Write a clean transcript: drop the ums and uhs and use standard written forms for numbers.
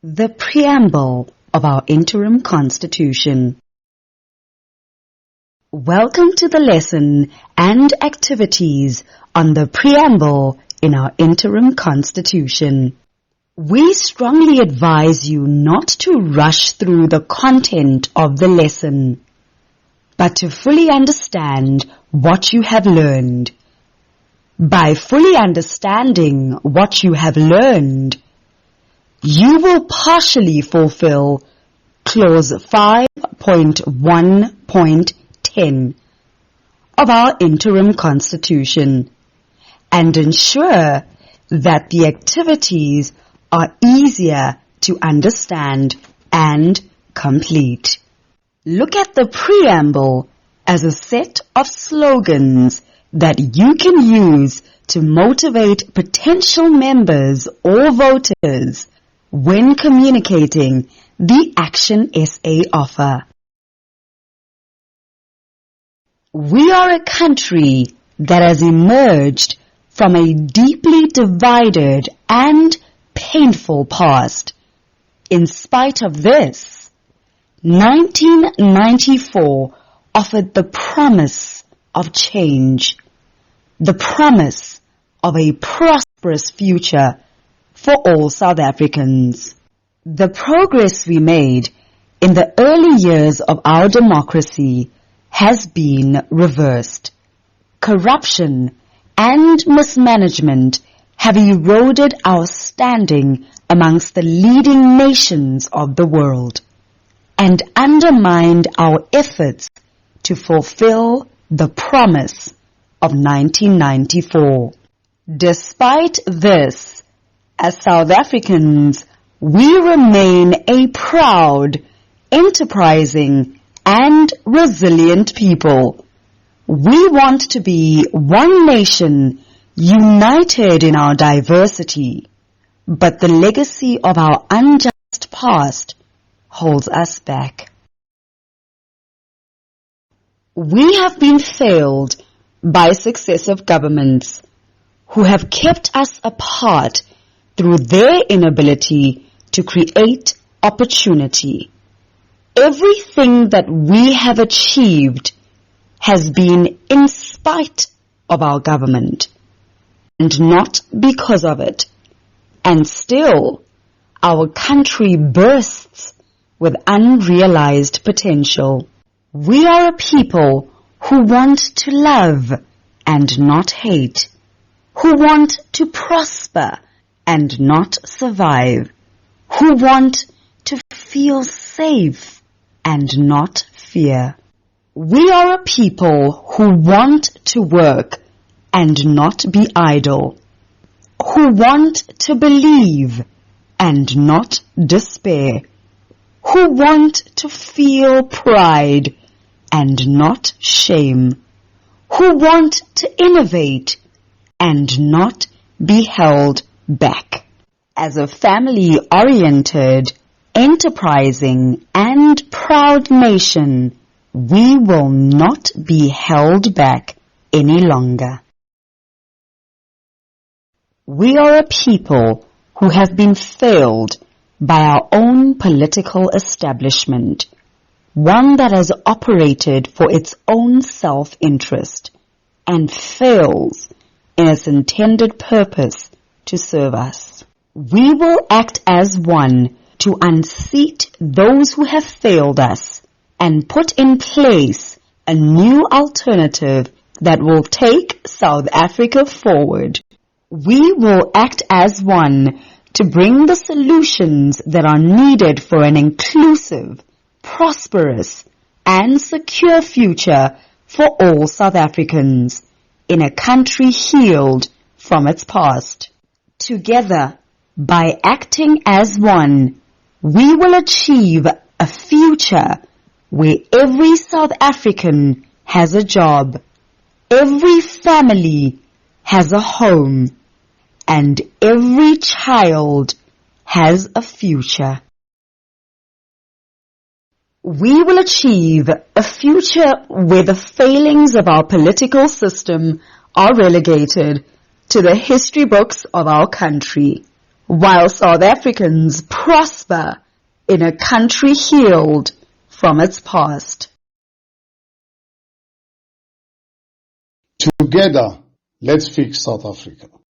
The Preamble of our Interim Constitution. Welcome to the lesson and activities on the Preamble in our Interim Constitution. We strongly advise you not to rush through the content of the lesson, but to fully understand what you have learned. By fully understanding what you have learned, you will partially fulfill Clause 5.1.10 of our Interim Constitution and ensure that the activities are easier to understand and complete. Look at the Preamble as a set of slogans that you can use to motivate potential members or voters when communicating the ActionSA offer. We are a country that has emerged from a deeply divided and painful past. In spite of this, 1994 offered the promise of change, the promise of a prosperous future for all South Africans. The progress we made in the early years of our democracy has been reversed. Corruption and mismanagement have eroded our standing amongst the leading nations of the world and undermined our efforts to fulfill the promise of 1994. Despite this, as South Africans, we remain a proud, enterprising, and resilient people. We want to be one nation, united in our diversity, but the legacy of our unjust past holds us back. We have been failed by successive governments who have kept us apart through their inability to create opportunity. Everything that we have achieved has been in spite of our government and not because of it. And still, our country bursts with unrealized potential. We are a people who want to love and not hate, who want to prosper and not survive, who want to feel safe and not fear. We are a people who want to work and not be idle, who want to believe and not despair, who want to feel pride and not shame, who want to innovate and not be held back. As a family-oriented, enterprising, and proud nation, we will not be held back any longer. We are a people who have been failed by our own political establishment, one that has operated for its own self-interest and fails in its intended purpose to serve us. We will act as one to unseat those who have failed us and put in place a new alternative that will take South Africa forward. We will act as one to bring the solutions that are needed for an inclusive, prosperous, and secure future for all South Africans in a country healed from its past. Together, by acting as one, we will achieve a future where every South African has a job, every family has a home, and every child has a future. We will achieve a future where the failings of our political system are relegated to the history books of our country. while South Africans prosper in a country healed from its past. Together, let's fix South Africa.